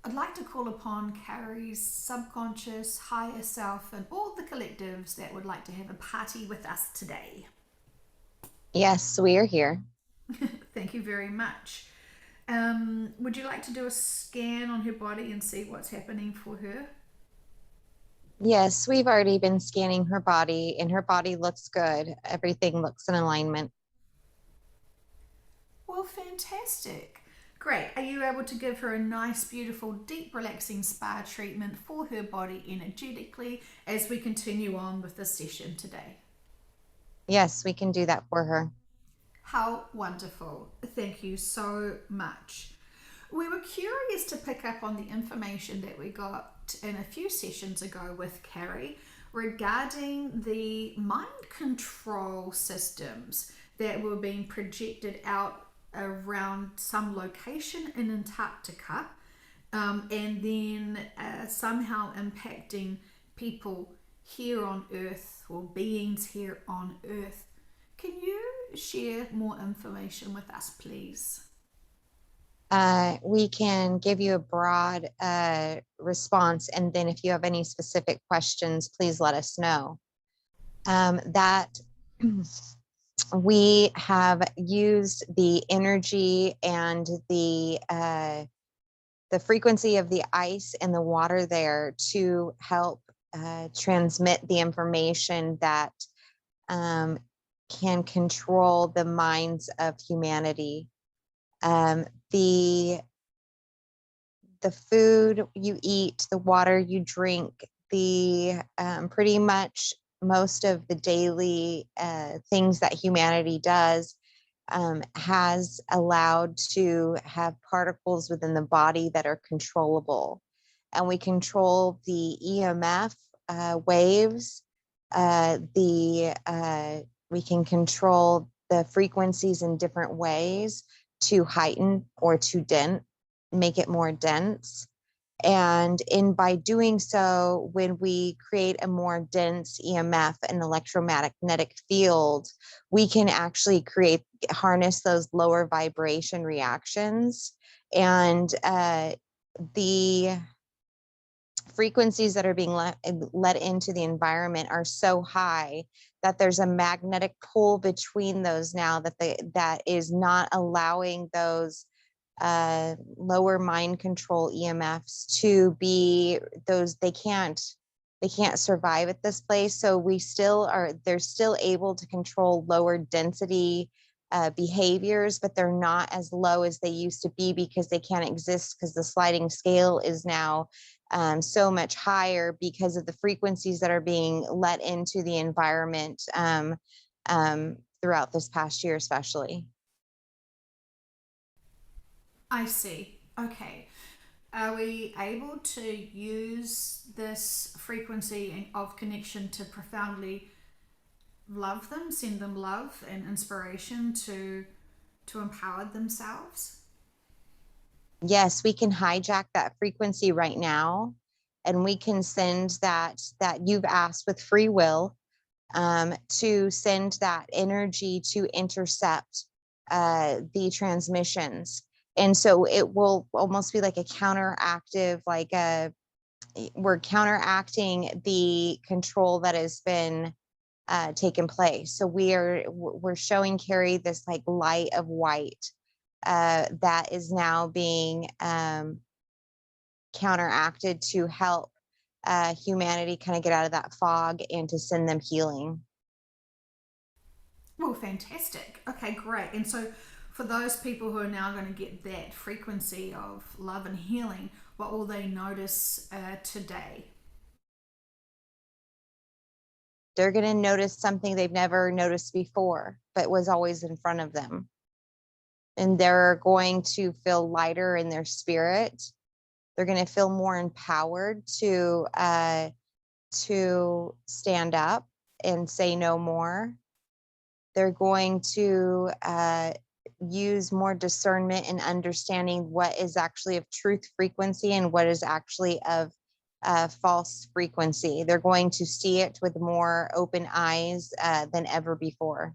I'd like to call upon Carrie's subconscious, higher self, and all the collectives that would like to have a party with us today. Yes, we are here. Thank you very much. Would you like to do a scan on her body and see what's happening for her? Yes, we've already been scanning her body, and her body looks good. Everything looks in alignment. Well, fantastic. Great. Are you able to give her a nice, beautiful, deep, relaxing spa treatment for her body energetically as we continue on with the session today? Yes, we can do that for her. How wonderful. Thank you so much. We were curious to pick up on the information that we got in a few sessions ago with Carrie regarding the mind control systems that were being projected out around some location in Antarctica, and then somehow impacting people here on Earth or beings here on Earth. Can you share more information with us, please? We can give you a broad response, and then if you have any specific questions, please let us know. That we have used the energy and the frequency of the ice and the water there to help transmit the information that um, can control the minds of humanity. Um, the the food you eat, the water you drink, the pretty much most of the daily things that humanity does has allowed to have particles within the body that are controllable. And we control the EMF waves, we can control the frequencies in different ways to heighten or to make it more dense. And by doing so, when we create a more dense EMF, an electromagnetic field, we can actually harness those lower vibration reactions. And the frequencies that are being let into the environment are so high that there's a magnetic pull between those now that is not allowing those lower mind control EMFs to be those they can't survive at this place. So they're still able to control lower density behaviors, but they're not as low as they used to be because they can't exist because the sliding scale is now so much higher because of the frequencies that are being let into the environment throughout this past year, especially. I see. Okay. Are we able to use this frequency of connection to profoundly love them, send them love and inspiration to empower themselves? Yes, we can hijack that frequency right now, and we can send that you've asked with free will to send that energy to intercept the transmissions. And so it will almost be like a counteractive, we're counteracting the control that has been taken place. So we're showing Carrie this like light of white that is now being counteracted to help humanity kind of get out of that fog and to send them healing. Well, fantastic. Okay, great. And so, for those people who are now going to get that frequency of love and healing, what will they notice today? They're going to notice something they've never noticed before, but was always in front of them. And they're going to feel lighter in their spirit. They're going to feel more empowered to stand up and say no more. They're going to use more discernment and understanding what is actually of truth frequency and what is actually of false frequency. They're going to see it with more open eyes than ever before.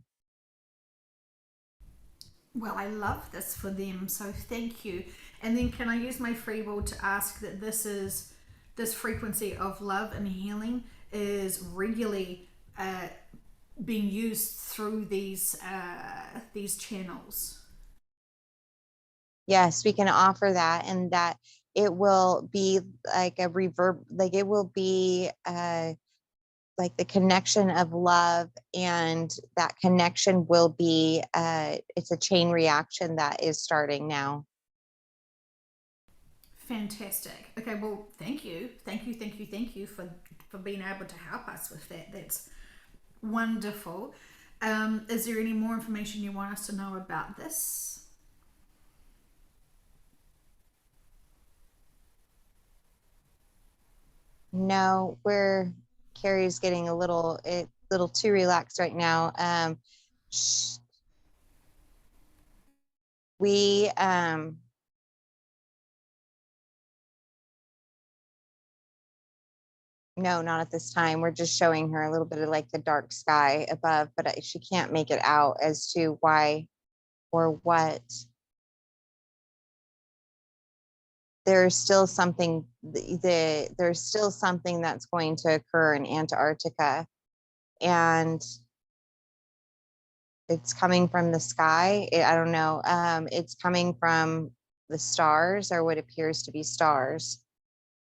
Well, I love this for them, so thank you. And then can I use my free will to ask that this frequency of love and healing is regularly being used through these channels? Yes, we can offer that, and that it will be like a reverb, like it will be like the connection of love, and that connection will be it's a chain reaction that is starting now. Fantastic. Okay, well, thank you for being able to help us with that. That's wonderful. Is there any more information you want us to know about this? No, we're Carrie's getting a little too relaxed right now. sh- we No, not at this time. We're just showing her a little bit of like the dark sky above, but she can't make it out as to why or what. There's still something there's still something that's going to occur in Antarctica, and it's coming from the sky. I don't know. It's coming from the stars, or what appears to be stars.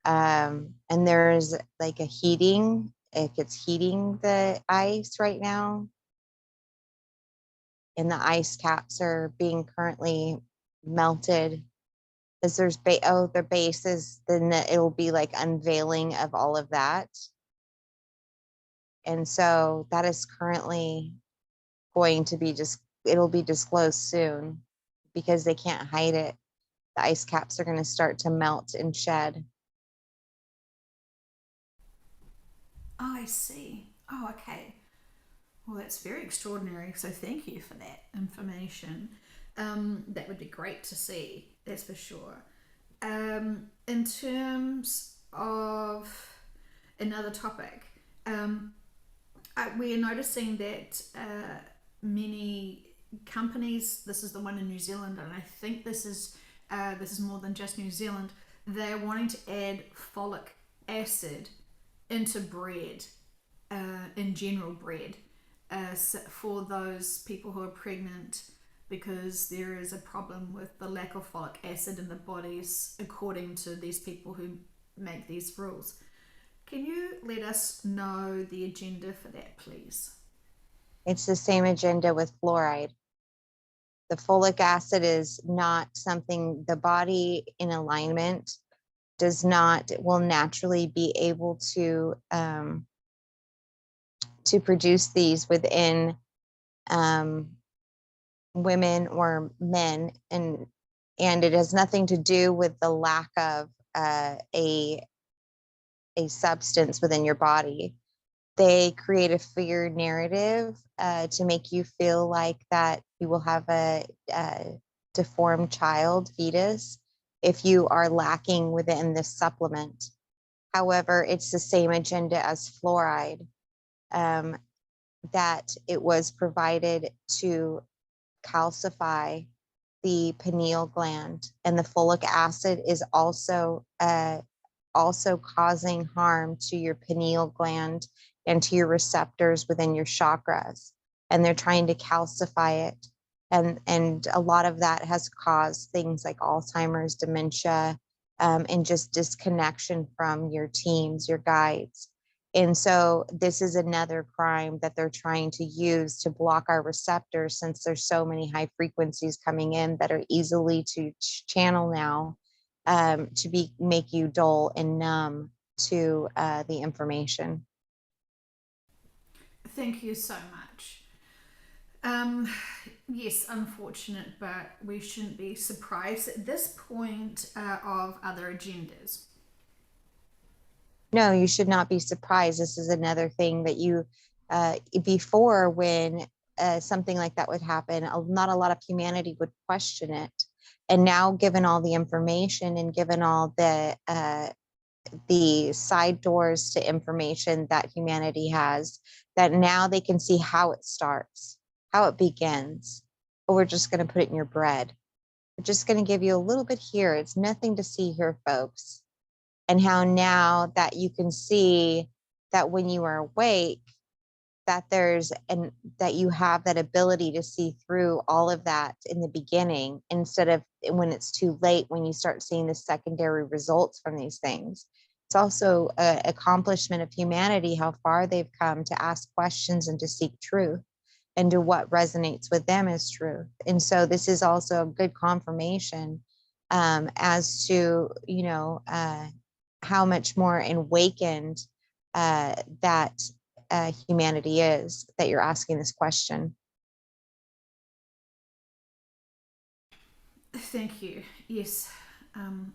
And there's like a heating, if it's heating the ice right now, and the ice caps are being currently melted. As there's the base is, then it will be like unveiling of all of that. And so that is currently going to be just, it'll be disclosed soon, because they can't hide it. The ice caps are going to start to melt and shed. Oh, I see. Oh, okay. Well, that's very extraordinary. So thank you for that information. That would be great to see. That's for sure. In terms of another topic, we are noticing that many companies. This is the one in New Zealand, and I think this is more than just New Zealand. They're wanting to add folic acid into bread, in general bread, for those people who are pregnant, because there is a problem with the lack of folic acid in the bodies, according to these people who make these rules. Can you let us know the agenda for that, please? It's the same agenda with fluoride. The folic acid is not something the body in alignment will naturally be able to produce these within um, women or men, and it has nothing to do with the lack of a substance within your body. They create a fear narrative to make you feel like that you will have a deformed child fetus if you are lacking within this supplement. However, it's the same agenda as fluoride, um, that it was provided to calcify the pineal gland, and the folic acid is also causing harm to your pineal gland and to your receptors within your chakras, and they're trying to calcify it, and a lot of that has caused things like Alzheimer's, dementia, and just disconnection from your teams, your guides. And so this is another crime that they're trying to use to block our receptors, since there's so many high frequencies coming in that are easily to channel now, to make you dull and numb to the information. Thank you so much. Um, yes, unfortunate, but we shouldn't be surprised at this point of other agendas. No, you should not be surprised. This is another thing that before, when something like that would happen, not a lot of humanity would question it. And now, given all the information and given all the side doors to information that humanity has, that now they can see how it starts, how it begins. but we're just going to put it in your bread. We're just going to give you a little bit here. It's nothing to see here, folks. And how now that you can see that when you are awake, that that you have that ability to see through all of that in the beginning, instead of when it's too late, when you start seeing the secondary results from these things. It's also an accomplishment of humanity, how far they've come to ask questions and to seek truth and to what resonates with them as truth. And so this is also a good confirmation as to, how much more awakened that humanity is, that you're asking this question. Thank you. Yes,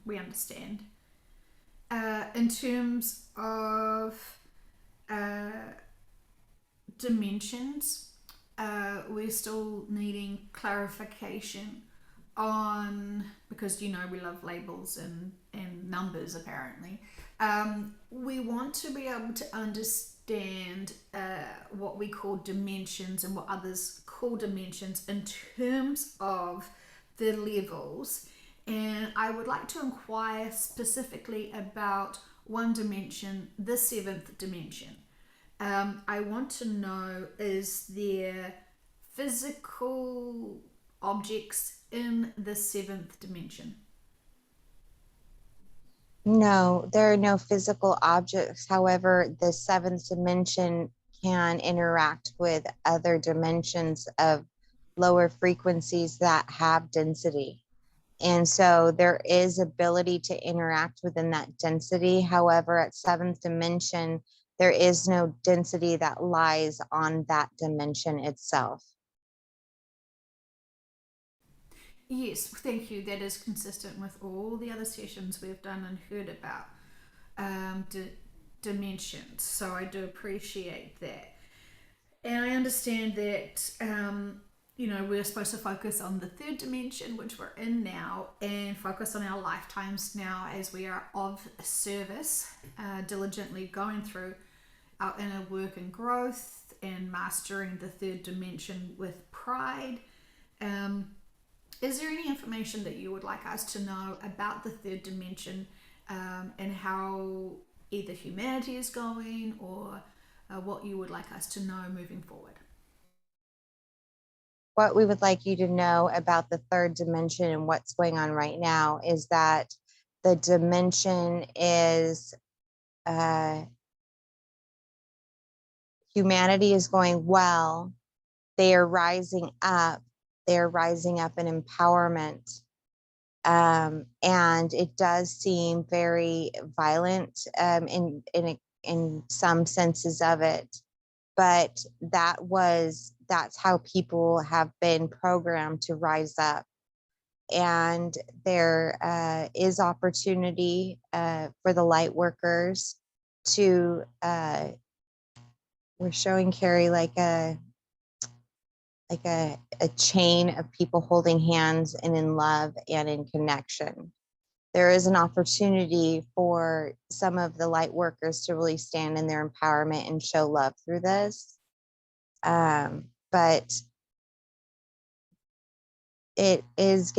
we understand. In terms of uh, dimensions, we're still needing clarification on, because we love labels and numbers apparently. We want to be able to understand what we call dimensions and what others call dimensions in terms of the levels. And I would like to inquire specifically about one dimension, the seventh dimension. I want to know, is there physical objects in the seventh dimension? No, there are no physical objects. However, the seventh dimension can interact with other dimensions of lower frequencies that have density. And so there is ability to interact within that density. However, at seventh dimension, there is no density that lies on that dimension itself. Yes, thank you. That is consistent with all the other sessions we've done and heard about dimensions. So I do appreciate that. And I understand that, we're supposed to focus on the third dimension, which we're in now, and focus on our lifetimes now as we are of service, diligently going through our inner work and growth and mastering the third dimension with pride. Um, is there any information that you would like us to know about the third dimension, and how either humanity is going, or what you would like us to know moving forward? What we would like you to know about the third dimension and what's going on right now is that the dimension is humanity is going well. They are rising up. They are rising up in empowerment. And it does seem very violent in some senses of it, but that's how people have been programmed to rise up. And there is opportunity for the light workers to we're showing Carrie like a chain of people holding hands and in love and in connection. There is an opportunity for some of the light workers to really stand in their empowerment and show love through this. But there is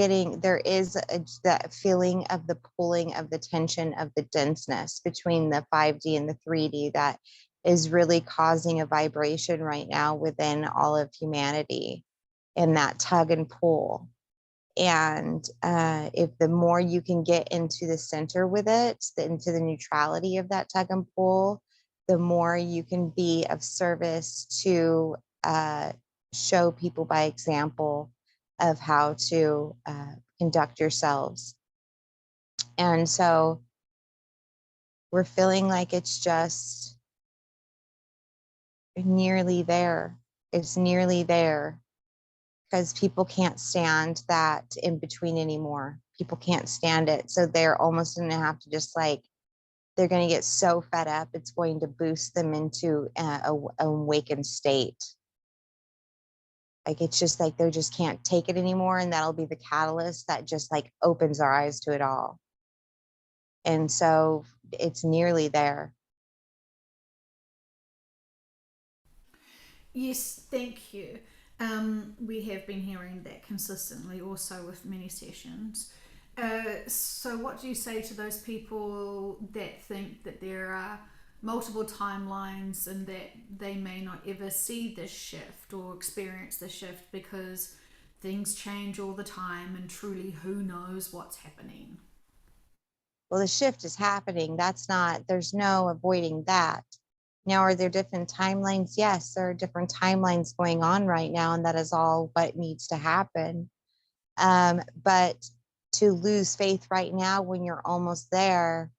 that feeling of the pulling of the tension of the denseness between the 5D and the 3D that is really causing a vibration right now within all of humanity, and that tug and pull. And if the more you can get into the center with it, into the neutrality of that tug and pull, the more you can be of service to show people by example of how to conduct yourselves. And so we're feeling like it's just nearly there. It's nearly there, because people can't stand that in between anymore. People can't stand it. So they're almost going to have to just they're going to get so fed up, it's going to boost them into a awakened state. It's just they just can't take it anymore. And that'll be the catalyst that just opens our eyes to it all. And so it's nearly there. Yes, thank you. We have been hearing that consistently also with many sessions. So, what do you say to those people that think that there are multiple timelines and that they may not ever see this shift or experience the shift because things change all the time and truly who knows what's happening? Well, the shift is happening. There's no avoiding that. Now, are there different timelines? Yes, there are different timelines going on right now, and that is all what needs to happen. But to lose faith right now when you're almost there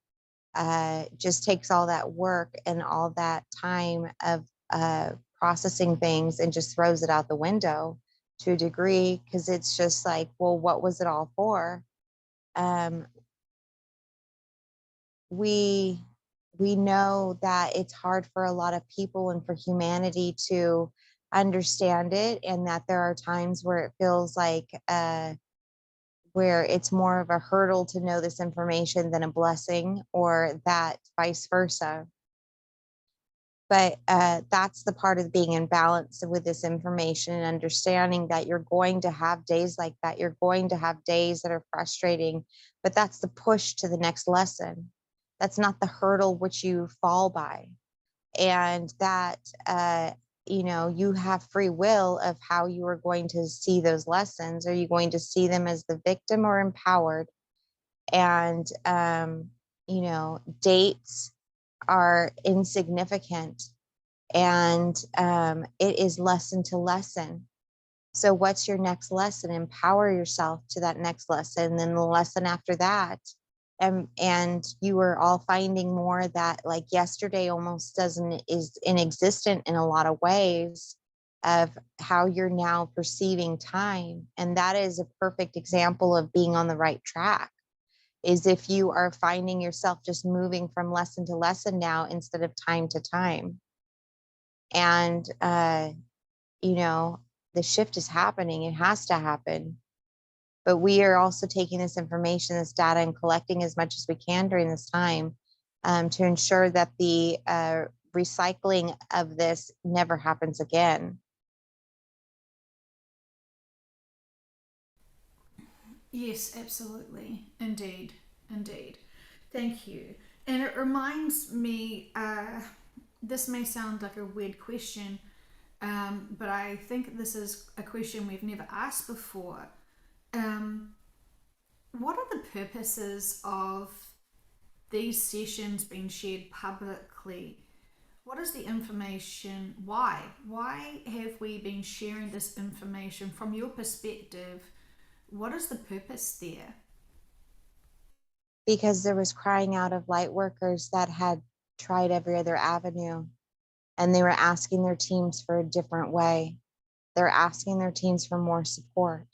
just takes all that work and all that time of processing things and just throws it out the window to a degree, because it's just like, well, what was it all for? Um, we we know that it's hard for a lot of people and for humanity to understand it, and that there are times where it feels like where it's more of a hurdle to know this information than a blessing, or that vice versa. But that's the part of being in balance with this information and understanding that you're going to have days like that. You're going to have days that are frustrating, but that's the push to the next lesson. That's not the hurdle which you fall by. And that, you have free will of how you are going to see those lessons. Are you going to see them as the victim or empowered? And, dates are insignificant, and it is lesson to lesson. So, what's your next lesson? Empower yourself to that next lesson, and then the lesson after that. And you are all finding more that, like, yesterday almost doesn't is inexistent in a lot of ways of how you're now perceiving time. And that is a perfect example of being on the right track, is if you are finding yourself just moving from lesson to lesson now instead of time to time. And you know the shift is happening. It has to happen, but we are also taking this information, this data, and collecting as much as we can during this time, to ensure that the recycling of this never happens again. Yes, absolutely. Indeed. Indeed. Thank you. And it reminds me, this may sound like a weird question, but I think this is a question we've never asked before. Um, what are the purposes of these sessions being shared publicly? What is the information? Why? Why have we been sharing this information from your perspective? What is the purpose there? Because there was crying out of light workers that had tried every other avenue, and they were asking their teams for a different way. They're asking their teams for more support.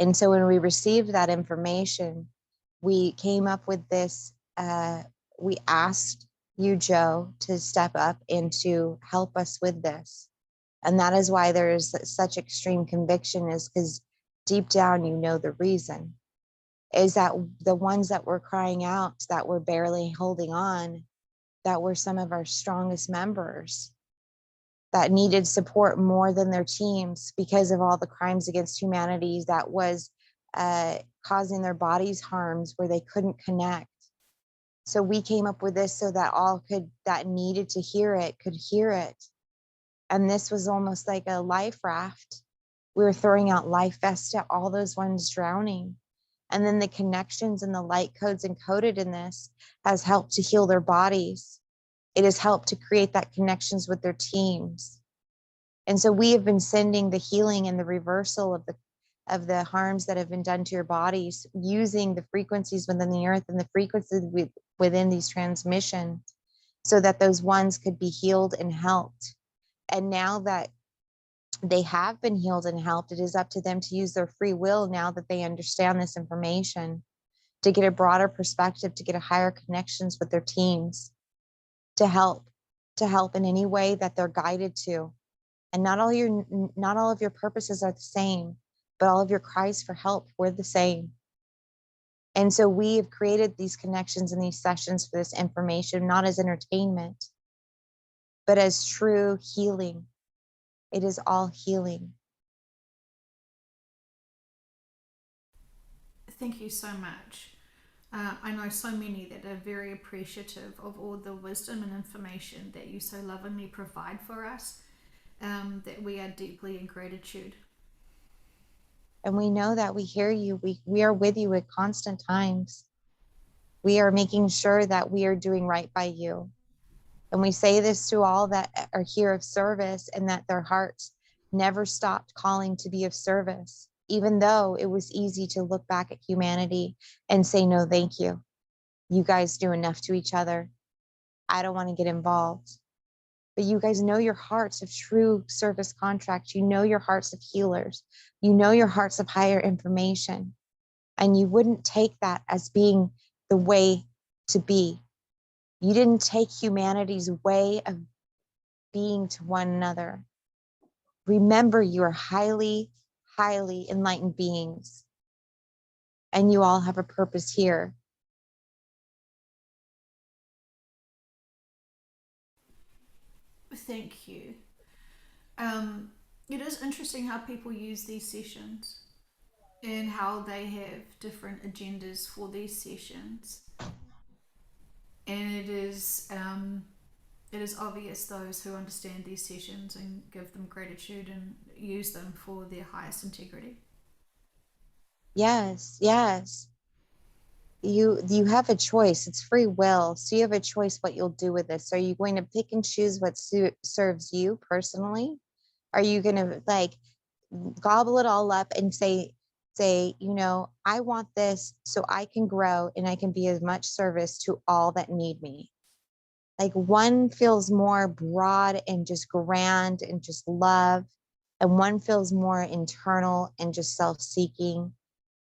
And so when we received that information, we came up with this. We asked you, Joe, to step up and to help us with this. And that is why there is such extreme conviction, is because deep down, you know, the reason is that the ones that were crying out, that were barely holding on, that were some of our strongest members, that needed support more than their teams because of all the crimes against humanity that was causing their bodies harms where they couldn't connect. So we came up with this so that all that needed to hear it could hear it. And this was almost like a life raft. We were throwing out life vests to all those ones drowning. And then the connections and the light codes encoded in this has helped to heal their bodies. It has helped to create that connections with their teams. And so we have been sending the healing and the reversal of the harms that have been done to your bodies using the frequencies within the earth and the frequencies within these transmissions, so that those ones could be healed and helped. And now that they have been healed and helped, it is up to them to use their free will, now that they understand this information, to get a broader perspective, to get a higher connections with their teams, to help in any way that they're guided to. And not all of your purposes are the same, but all of your cries for help were the same. And so we have created these connections and these sessions for this information, not as entertainment, but as true healing. It is all healing. Thank you so much. I know so many that are very appreciative of all the wisdom and information that you so lovingly provide for us, that we are deeply in gratitude. And we know that we hear you. We are with you at constant times. We are making sure that we are doing right by you. And we say this to all that are here of service, and that their hearts never stopped calling to be of service, even though it was easy to look back at humanity and say, no, thank you. You guys do enough to each other. I don't want to get involved. But you guys know your hearts of true service contracts. You know your hearts of healers. You know your hearts of higher information. And you wouldn't take that as being the way to be. You didn't take humanity's way of being to one another. Remember, you are highly, highly enlightened beings, and you all have a purpose here. Thank you. It is interesting how people use these sessions and how they have different agendas for these sessions. And it is obvious those who understand these sessions and give them gratitude and use them for their highest integrity. Yes, yes. You have a choice. It's free will. So you have a choice what you'll do with this. Are you going to pick and choose what serves you personally? Are you going to like gobble it all up and say, I want this so I can grow and I can be as much service to all that need me? Like, one feels more broad and just grand and just love, and one feels more internal and just self-seeking.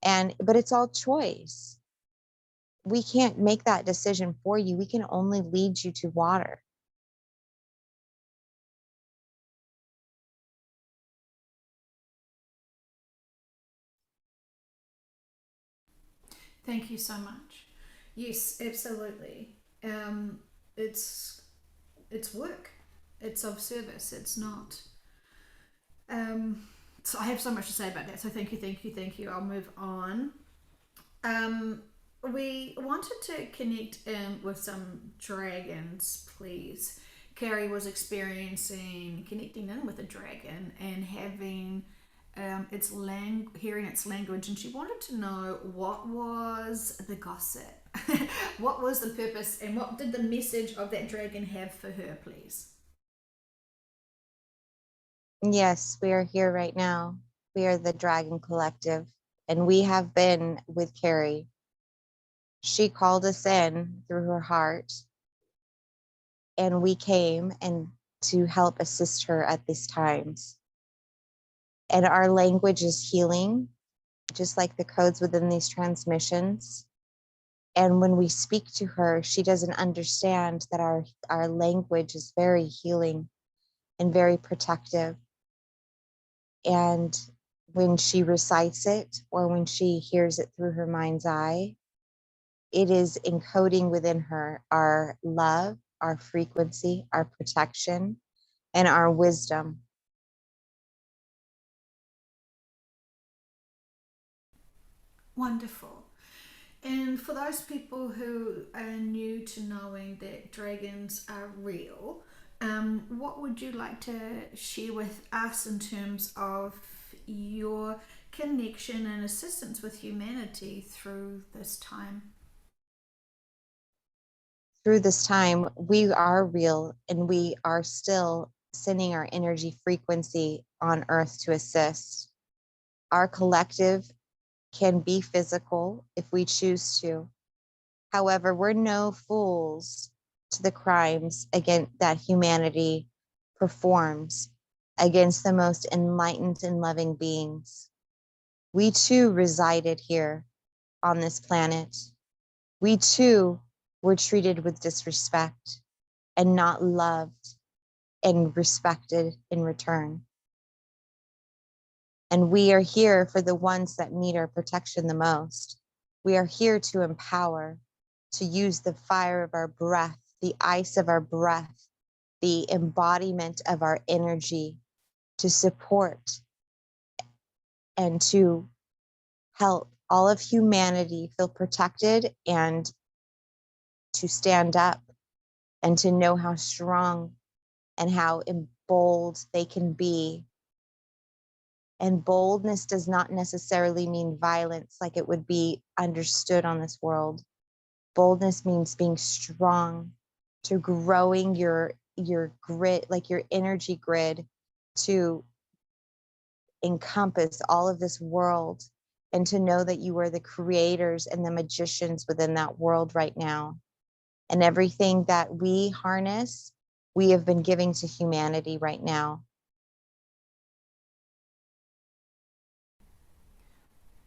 But it's all choice. We can't make that decision for you. We can only lead you to water. Thank you so much. Yes, absolutely. It's work. It's of service. It's not. So I have so much to say about that. So thank you, thank you, thank you. I'll move on. Um, we wanted to connect with some dragons, please. Carrie was experiencing connecting in with a dragon and having hearing its language, and she wanted to know what was the gossip, what was the purpose, and what did the message of that dragon have for her, please. Yes, we are here right now. We are the Dragon Collective, and we have been with Carrie. She called us in through her heart, and we came and to help assist her at these times. And our language is healing, just like the codes within these transmissions. And when we speak to her, she doesn't understand that our language is very healing and very protective. And when she recites it, or when she hears it through her mind's eye, it is encoding within her our love, our frequency, our protection, and our wisdom. Wonderful. And for those people who are new to knowing that dragons are real, what would you like to share with us in terms of your connection and assistance with humanity through this time? Through this time, we are real, and we are still sending our energy frequency on Earth to assist. Our collective can be physical if we choose to. However, we're no fools to the crimes against that humanity performs against the most enlightened and loving beings. We too resided here on this planet. We too were treated with disrespect and not loved and respected in return. And we are here for the ones that need our protection the most. We are here to empower, to use the fire of our breath, the ice of our breath, the embodiment of our energy to support and to help all of humanity feel protected and to stand up and to know how strong and how bold they can be. And boldness does not necessarily mean violence like it would be understood on this world. Boldness means being strong, to growing your grid, like your energy grid, to encompass all of this world, and to know that you are the creators and the magicians within that world right now. And everything that we harness, we have been giving to humanity right now.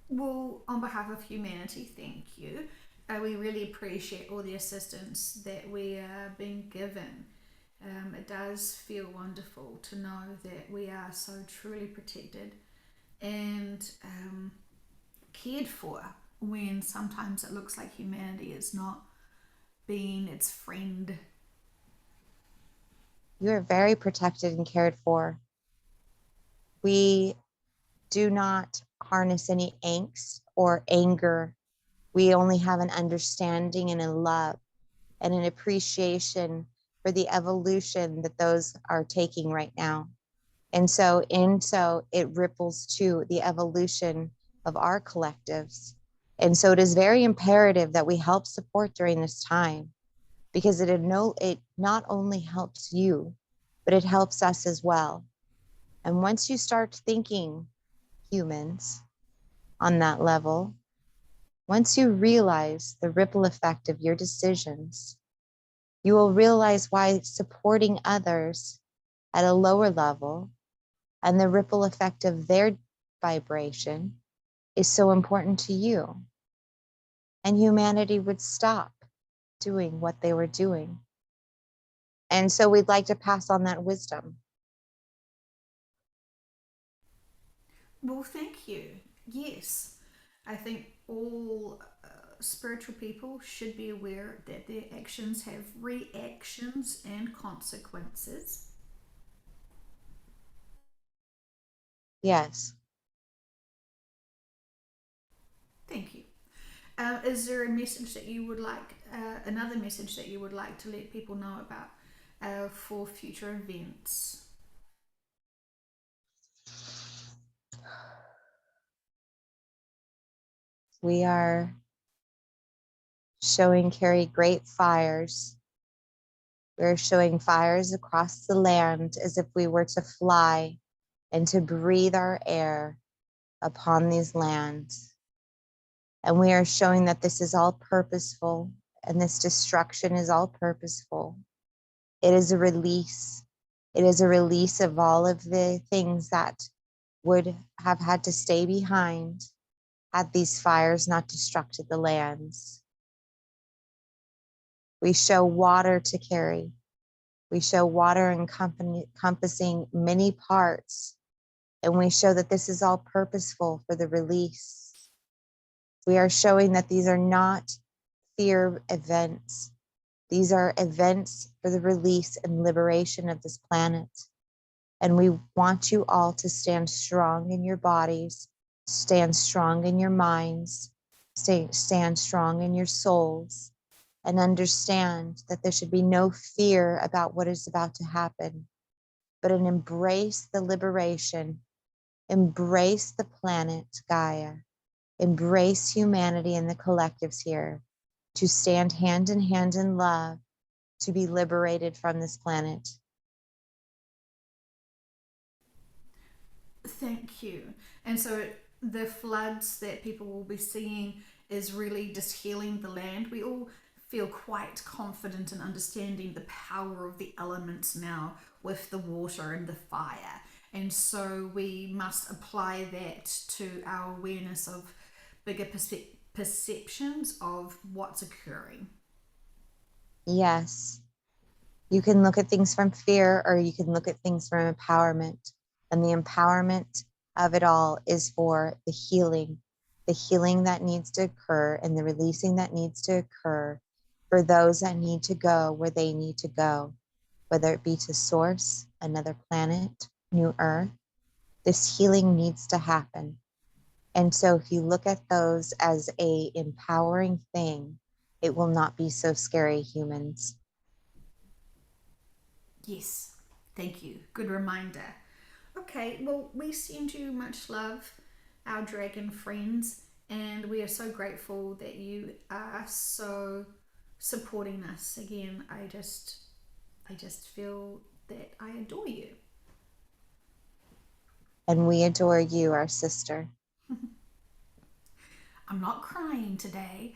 Well, on behalf of humanity, thank you. We really appreciate all the assistance that we are being given. It does feel wonderful to know that we are so truly protected and cared for when sometimes it looks like humanity is not being its friend. You are very protected and cared for. We do not harness any angst or anger. We only have an understanding and a love and an appreciation for the evolution that those are taking right now. And so it ripples to the evolution of our collectives. And so it is very imperative that we help support during this time, because it not only helps you, but it helps us as well. And once you start thinking humans on that level, once you realize the ripple effect of your decisions, you will realize why supporting others at a lower level and the ripple effect of their vibration is so important to you. And humanity would stop doing what they were doing. And so we'd like to pass on that wisdom. Well, thank you. Yes, I think all spiritual people should be aware that their actions have reactions and consequences. Yes. Thank you. Is there a message that you would like, another message that you would like to let people know about for future events? We are showing Carrie great fires. We're showing fires across the land as if we were to fly and to breathe our air upon these lands. And we are showing that this is all purposeful and this destruction is all purposeful. It is a release. It is a release of all of the things that would have had to stay behind had these fires not destructed the lands. We show water to carry. We show water encompassing many parts, and we show that this is all purposeful for the release. We are showing that these are not fear events. These are events for the release and liberation of this planet. And we want you all to stand strong in your bodies, stand strong in your minds, stand strong in your souls, and understand that there should be no fear about what is about to happen, but an embrace the liberation, embrace the planet Gaia, embrace humanity and the collectives here, to stand hand in hand in love, to be liberated from this planet. Thank you. And so the floods that people will be seeing is really just healing the land. We all feel quite confident in understanding the power of the elements now with the water and the fire. And so we must apply that to our awareness of bigger perceptions of what's occurring. Yes, you can look at things from fear or you can look at things from empowerment. And the empowerment of it all is for the healing that needs to occur and the releasing that needs to occur for those that need to go where they need to go, whether it be to source, another planet, new earth. This healing needs to happen. And so if you look at those as a empowering thing, it will not be so scary, humans. Yes, thank you. Good reminder. Okay, well, we send you much love, our dragon friends, and we are so grateful that you are so supporting us. Again, I just feel that I adore you. And we adore you, our sister. I'm not crying today.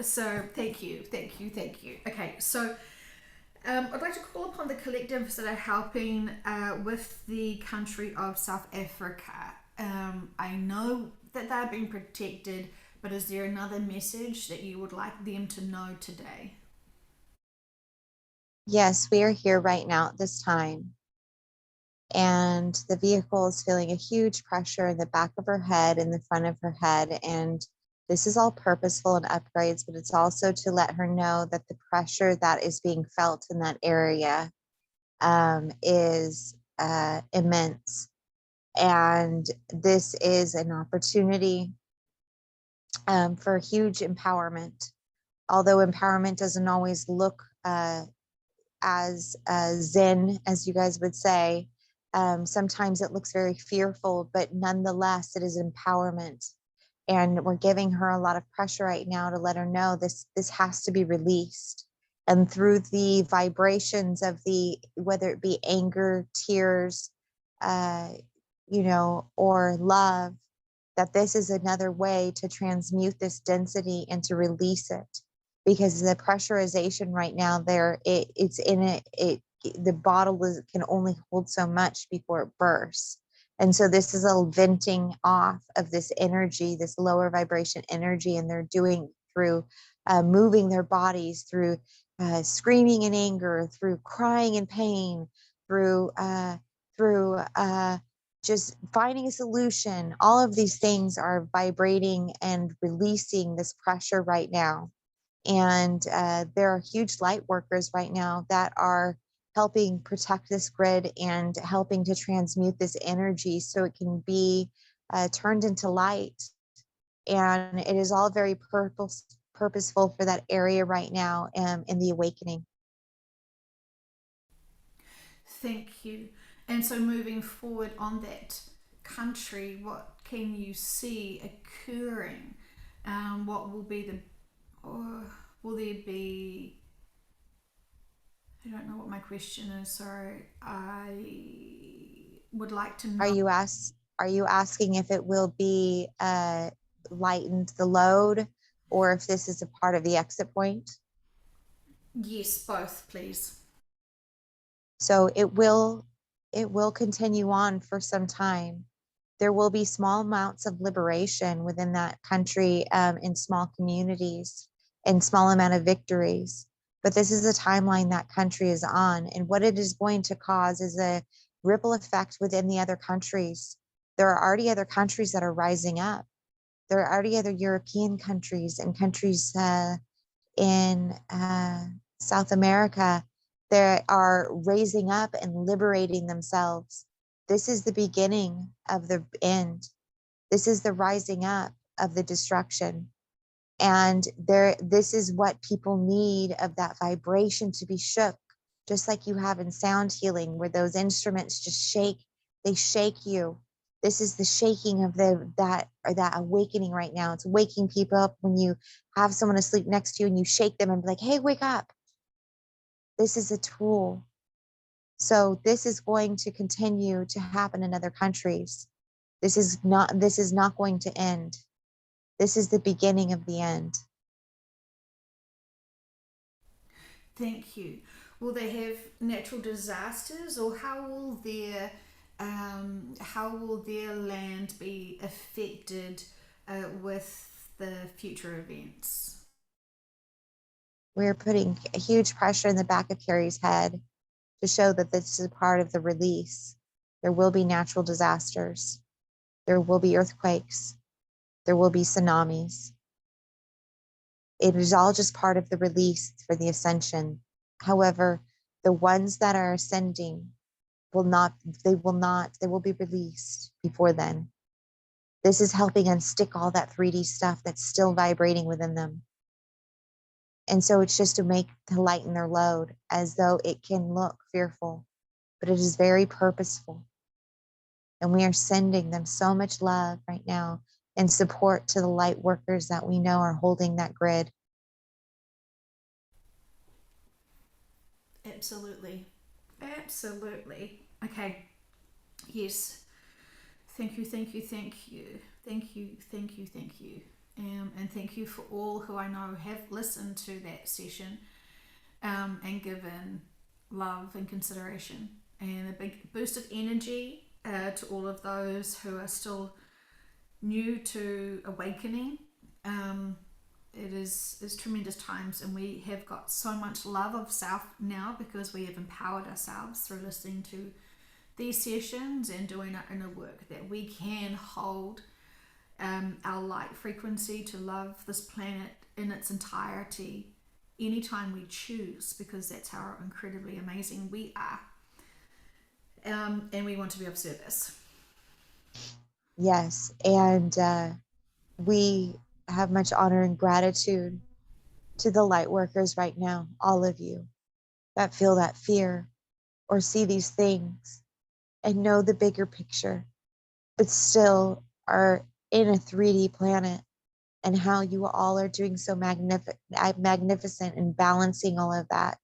So thank you, thank you, thank you. Okay, so I'd like to call upon the collectives that are helping with the country of South Africa. I know that they're being protected, but is there another message that you would like them to know today? Yes, we are here right now at this time. And the vehicle is feeling a huge pressure in the back of her head, in the front of her head. And this is all purposeful and upgrades, but it's also to let her know that the pressure that is being felt in that area is immense. And this is an opportunity for huge empowerment. Although empowerment doesn't always look as zen, as you guys would say, sometimes it looks very fearful, but nonetheless, it is empowerment. And we're giving her a lot of pressure right now to let her know this has to be released. And through the vibrations of the, whether it be anger, tears, uh, or love, that this is another way to transmute this density and to release it, because the pressurization right now there, it's in it, the bottle can only hold so much before it bursts. And so this is a venting off of this energy, this lower vibration energy, and they're doing through moving their bodies, through screaming in anger, through crying in pain, through just finding a solution. All of these things are vibrating and releasing this pressure right now. And there are huge light workers right now that are helping protect this grid and helping to transmute this energy so it can be turned into light. And it is all very purposeful for that area right now in the awakening. Thank you. And so moving forward on that country, what can you see occurring? What will be the, or will there be, I don't know what my question is, sorry. I would like to Are know. you are you asking if it will be lightened the load, or if this is a part of the exit point? Yes, both, please. So it will continue on for some time. There will be small amounts of liberation within that country, in small communities and small amount of victories. But this is the timeline that country is on. And what it is going to cause is a ripple effect within the other countries. There are already other countries that are rising up. There are already other European countries and countries in South America that are raising up and liberating themselves. This is the beginning of the end. This is the rising up of the destruction. And this is what people need, of that vibration to be shook, just like you have in sound healing, where those instruments just shake, they shake you. This is the shaking of that awakening right now. It's waking people up when you have someone asleep next to you and you shake them and be like, hey, wake up. This is a tool. So this is going to continue to happen in other countries. This is not going to end. This is the beginning of the end. Thank you. Will they have natural disasters, or how will their land be affected with the future events? We're putting a huge pressure in the back of Carrie's head to show that this is a part of the release. There will be natural disasters. There will be earthquakes. There will be tsunamis. It is all just part of the release for the ascension. However, the ones that are ascending will not, they will be released before then. This is helping unstick all that 3D stuff that's still vibrating within them. And so it's just to lighten their load, as though it can look fearful, but it is very purposeful. And we are sending them so much love right now and support to the light workers that we know are holding that grid. Absolutely. Absolutely. Okay. Yes. Thank you, thank you, thank you. Thank you, thank you, thank you. And thank you for all who I know have listened to that session, and given love and consideration. And a big boost of energy to all of those who are still new to awakening. Um, it is tremendous times, and we have got so much love of self now because we have empowered ourselves through listening to these sessions and doing our inner work, that we can hold our light frequency to love this planet in its entirety anytime we choose, because that's how incredibly amazing we are. And we want to be of service. Yes. And we have much honor and gratitude to the light workers right now, all of you that feel that fear or see these things and know the bigger picture, but still are in a 3D planet, and how you all are doing so magnificent and balancing all of that.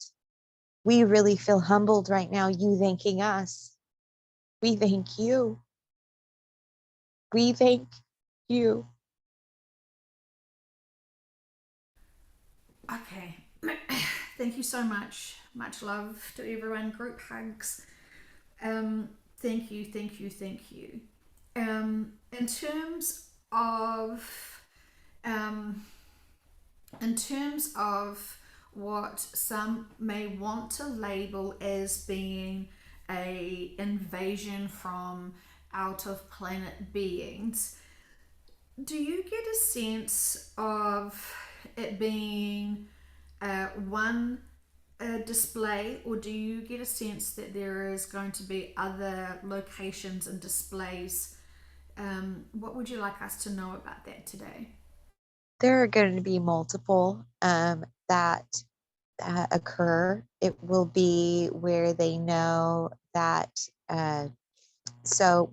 We really feel humbled right now, you thanking us. We thank you. We thank you. Okay. Thank you so much. Much love to everyone. Group hugs. Thank you, thank you, thank you. In terms of um, in terms of what some may want to label as being a invasion from out of planet beings, do you get a sense of it being one display, or do you get a sense that there is going to be other locations and displays? What would you like us to know about that today? There are going to be multiple that occur. It will be where they know that, uh, so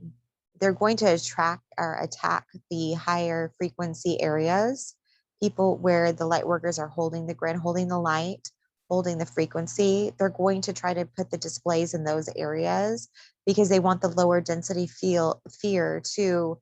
they're going to attract or attack the higher frequency areas, people where the light workers are holding the grid, holding the light, holding the frequency. They're going to try to put the displays in those areas because they want the lower density fear to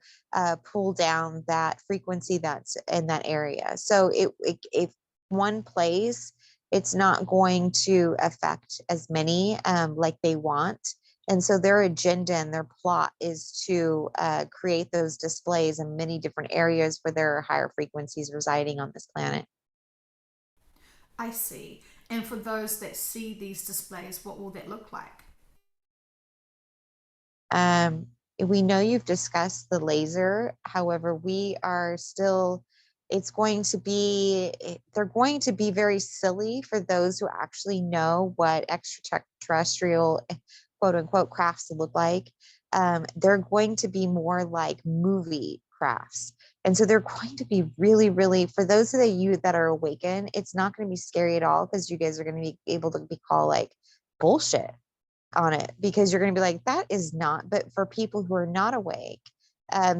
pull down that frequency that's in that area. So if one place, it's not going to affect as many like they want. And so their agenda and their plot is to create those displays in many different areas where there are higher frequencies residing on this planet. I see. And for those that see these displays, what will that look like? Um, we know you've discussed the laser. However, we are still, they're going to be very silly for those who actually know what extraterrestrial quote unquote crafts look like. They're going to be more like movie crafts. And so they're going to be really, really, for those of you that are awakened, it's not going to be scary at all because you guys are going to be able to be called like bullshit on it, because you're going to be like, that is not. But for people who are not awake,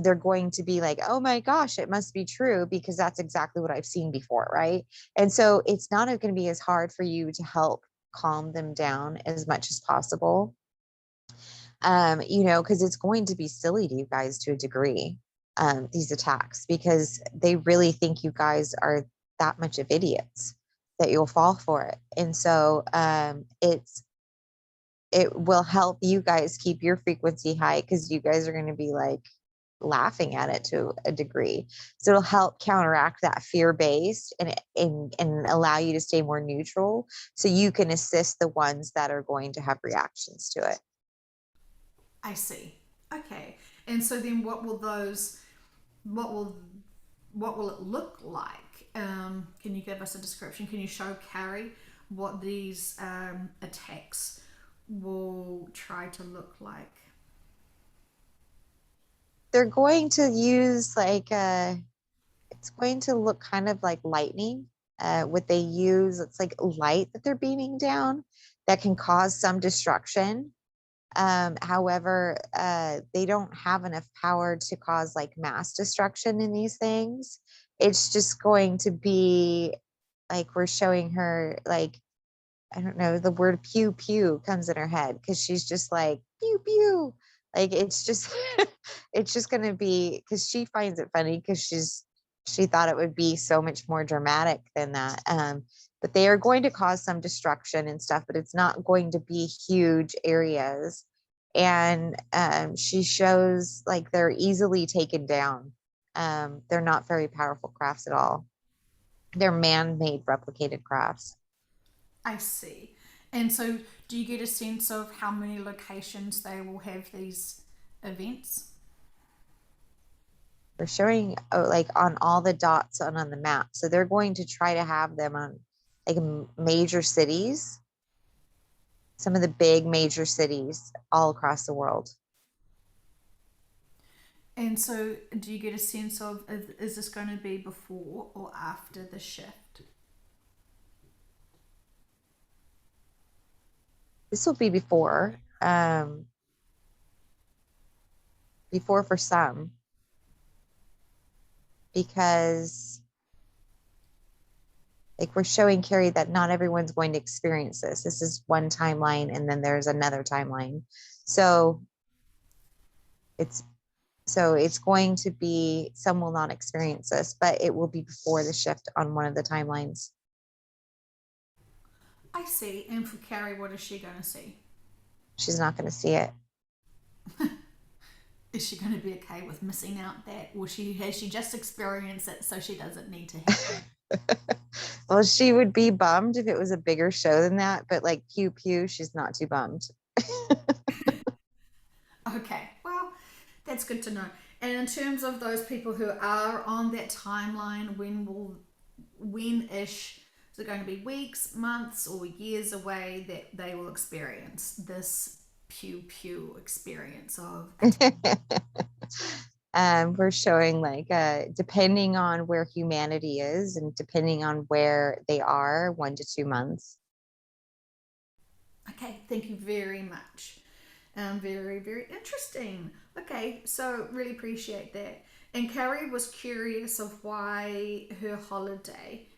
they're going to be like, oh my gosh, it must be true because that's exactly what I've seen before. Right. And so it's not going to be as hard for you to help calm them down as much as possible. Because it's going to be silly to you guys to a degree, these attacks, because they really think you guys are that much of idiots that you'll fall for it. And so it will help you guys keep your frequency high because you guys are going to be like laughing at it to a degree. So it'll help counteract that fear based and allow you to stay more neutral so you can assist the ones that are going to have reactions to it. I see. Okay. And so then what will what will it look like? Can you give us a description? Can you show Carrie what these attacks will try to look like? they're going to use like it's going to look kind of like lightning. What they use, it's like light that they're beaming down that can cause some destruction. However, they don't have enough power to cause like mass destruction in these things. It's just going to be like we're showing her like, I don't know, the word pew pew comes in her head because she's just like pew pew. Like it's just it's just gonna be because she finds it funny because she thought it would be so much more dramatic than that. But they are going to cause some destruction and stuff, but it's not going to be huge areas. And she shows like they're easily taken down. They're not very powerful crafts at all. They're man-made replicated crafts. I see. And so, do you get a sense of how many locations they will have these events? They're showing like on all the dots on the map. So they're going to try to have them on like major cities, some of the big major cities all across the world. And so, do you get a sense of is this going to be before or after the shift? This will be before for some, because like we're showing Carrie that not everyone's going to experience this. This is one timeline and then there's another timeline. So it's it's going to be some will not experience this, but it will be before the shift on one of the timelines. I see. And for Carrie, what is she going to see? She's not going to see it. Is she going to be okay with missing out that, or has she just experienced it so she doesn't need to have to? Well, she would be bummed if it was a bigger show than that, but like pew pew, she's not too bummed. Okay, well, that's good to know. And in terms of those people who are on that timeline, when ish, is it going to be weeks, months, or years away that they will experience this pew pew experience of We're showing like depending on where humanity is and depending on where they are, 1 to 2 months. Okay, thank you very much. Very, very interesting. Okay, so really appreciate that. And Carrie was curious of why her holiday,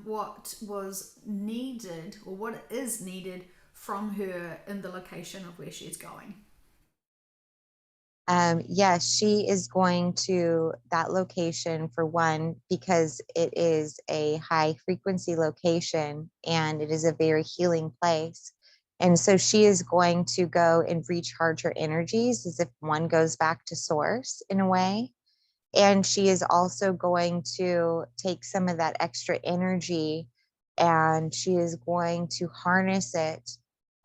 what was needed or what is needed from her in the location of where she's going. Yes, she is going to that location for one, because it is a high frequency location and it is a very healing place. And so she is going to go and recharge her energies as if one goes back to source in a way. And she is also going to take some of that extra energy and she is going to harness it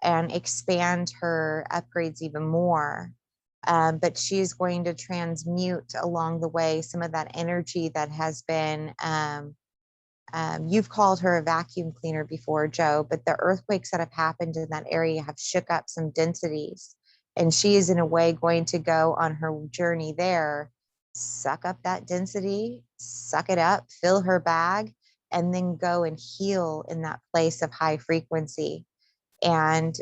and expand her upgrades even more. But she is going to transmute along the way some of that energy that has been, you've called her a vacuum cleaner before, Joe, but the earthquakes that have happened in that area have shook up some densities. And she is in a way going to go on her journey there, suck up that density, suck it up, fill her bag, and then go and heal in that place of high frequency. And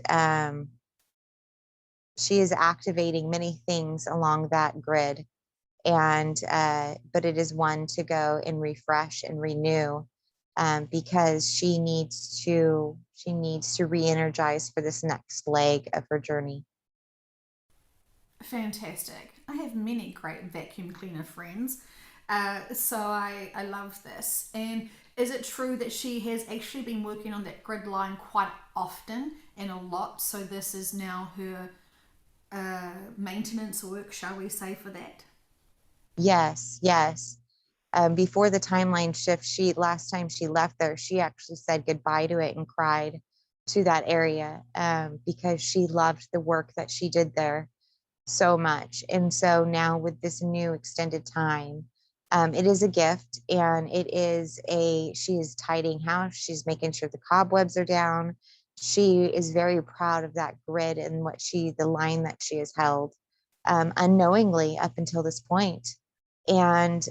she is activating many things along that grid. And but it is one to go and refresh and renew, because she needs to re-energize for this next leg of her journey. Fantastic. I have many great vacuum cleaner friends. So I love this. And is it true that she has actually been working on that grid line quite often and a lot? So this is now her maintenance work, shall we say, for that? Yes, yes. Before the timeline shift, she last time she left there, she actually said goodbye to it and cried to that area, because she loved the work that she did there so much. And so now with this new extended time, it is a gift and she is tidying house. She's making sure the cobwebs are down. She is very proud of that grid and the line that she has held. unknowingly up until this point. And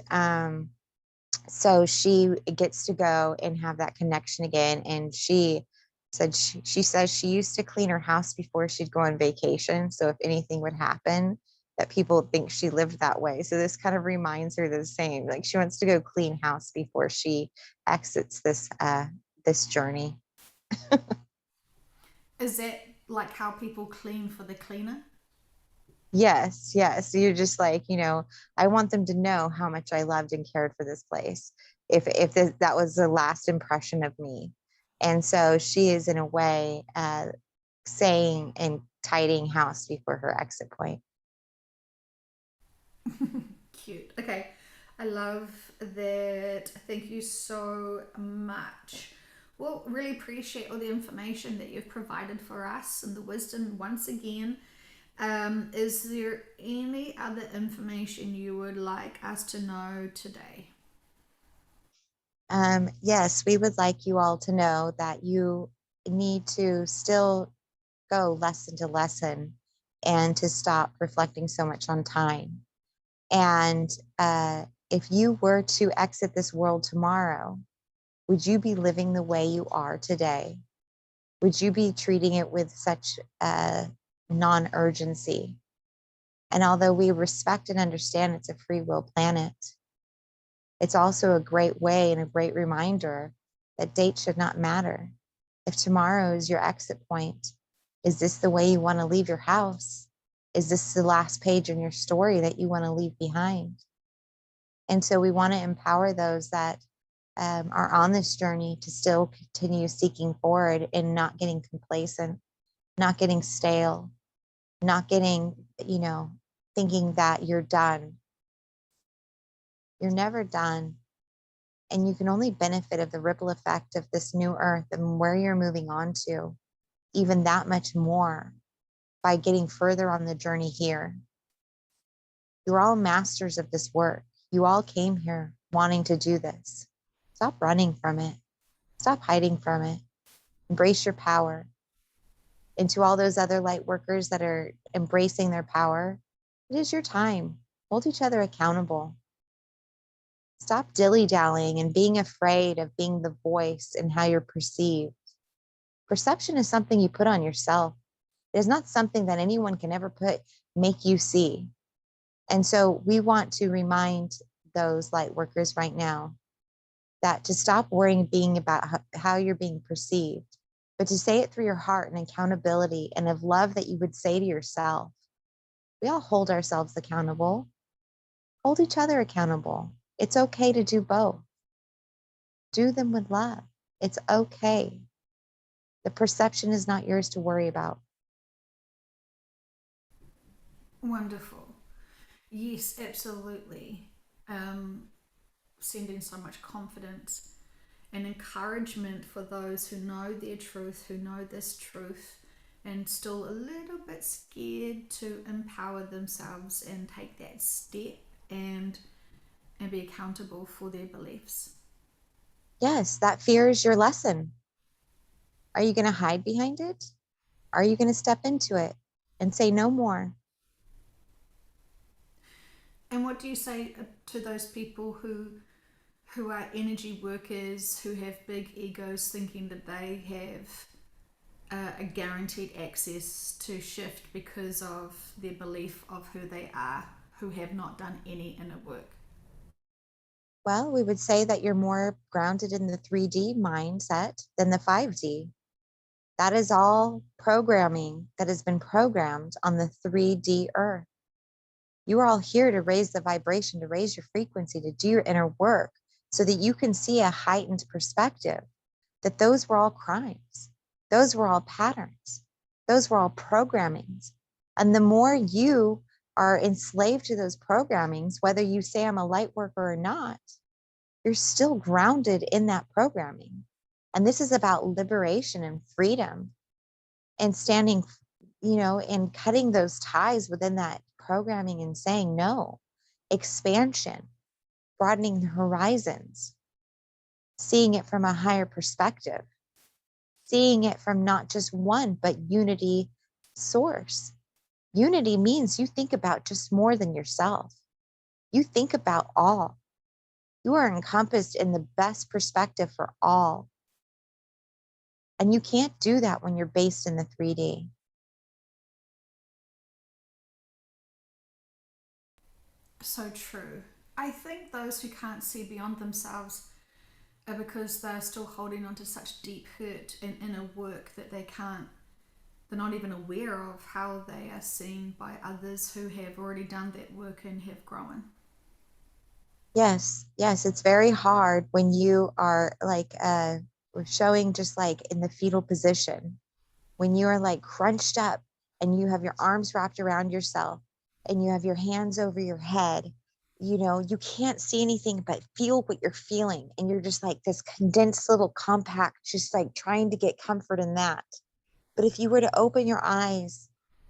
so she gets to go and have that connection again. And she said she says she used to clean her house before she'd go on vacation. So if anything would happen, that people would think she lived that way. So this kind of reminds her the same. Like she wants to go clean house before she exits this journey. Is that like how people clean for the cleaner? Yes, yes. You're just like, I want them to know how much I loved and cared for this place. If that was the last impression of me. And so she is in a way saying and tidying house before her exit point. Cute. Okay. I love that. Thank you so much. Well, really appreciate all the information that you've provided for us and the wisdom once again. Is there any other information you would like us to know today? Yes, we would like you all to know that you need to still go lesson to lesson and to stop reflecting so much on time. And if you were to exit this world tomorrow, would you be living the way you are today? Would you be treating it with such non urgency? And although we respect and understand it's a free will planet, it's also a great way and a great reminder that dates should not matter. If tomorrow is your exit point, is this the way you want to leave your house? Is this the last page in your story that you want to leave behind? And so we want to empower those that are on this journey to still continue seeking forward and not getting complacent, not getting stale, not getting, thinking that you're done. You're never done. And you can only benefit of the ripple effect of this new earth and where you're moving on to, even that much more by getting further on the journey here. You're all masters of this work. You all came here wanting to do this. Stop running from it. Stop hiding from it. Embrace your power. And to all those other light workers that are embracing their power, it is your time. Hold each other accountable. Stop dilly-dallying and being afraid of being the voice and how you're perceived. Perception is something you put on yourself. It is not something that anyone can ever make you see. And so we want to remind those light workers right now that to stop worrying being about how you're being perceived, but to say it through your heart and accountability and of love that you would say to yourself. We all hold ourselves accountable. Hold each other accountable. It's okay to do both. Do them with love. It's okay. The perception is not yours to worry about. Wonderful. Yes, absolutely. Sending so much confidence and encouragement for those who know their truth, who know this truth, and still a little bit scared to empower themselves and take that step and be accountable for their beliefs. Yes, that fear is your lesson. Are you going to hide behind it? Are you going to step into it and say no more? And what do you say to those people who are energy workers, who have big egos, thinking that they have a guaranteed access to shift because of their belief of who they are, who have not done any inner work? Well, we would say that you're more grounded in the 3D mindset than the 5D. That is all programming that has been programmed on the 3D earth. You are all here to raise the vibration, to raise your frequency, to do your inner work so that you can see a heightened perspective that those were all crimes. Those were all patterns. Those were all programmings. And the more you are enslaved to those programmings, whether you say I'm a light worker or not, you're still grounded in that programming. And this is about liberation and freedom and standing, and cutting those ties within that programming and saying no, expansion, broadening the horizons, seeing it from a higher perspective, seeing it from not just one, but unity source. Unity means you think about just more than yourself. You think about all. You are encompassed in the best perspective for all. And you can't do that when you're based in the 3D. So true. I think those who can't see beyond themselves are because they're still holding on to such deep hurt and inner work that they're not even aware of how they are seen by others who have already done that work and have grown. Yes, yes, it's very hard when you are like we're showing just like in the fetal position, when you are like crunched up and you have your arms wrapped around yourself and you have your hands over your head, you know, you can't see anything but feel what you're feeling. And you're just like this condensed little compact, just like trying to get comfort in that. But if you were to open your eyes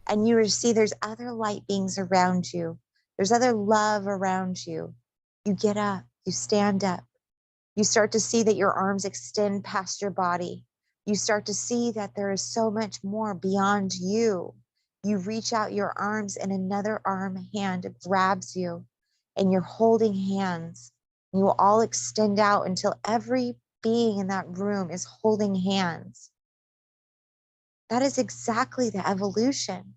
and you were to see there's other light beings around you, there's other love around you, you get up, you stand up, you start to see that your arms extend past your body. You start to see that there is so much more beyond you. You reach out your arms and another arm hand grabs you and you're holding hands. You will all extend out until every being in that room is holding hands. That is exactly the evolution.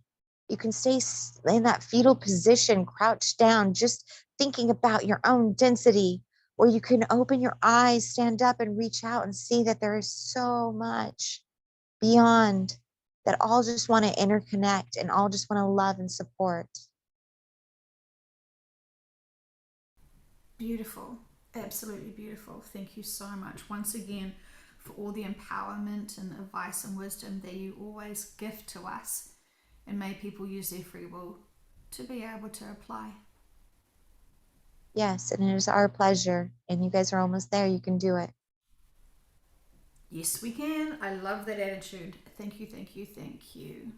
You can stay in that fetal position, crouched down, just thinking about your own density, or you can open your eyes, stand up, and reach out and see that there is so much beyond that all just want to interconnect and all just want to love and support. Beautiful. Absolutely beautiful. Thank you so much once again for all the empowerment and advice and wisdom that you always gift to us. And may people use their free will to be able to apply. Yes, and it is our pleasure. And you guys are almost there. You can do it. Yes, we can. I love that attitude. Thank you, thank you, thank you.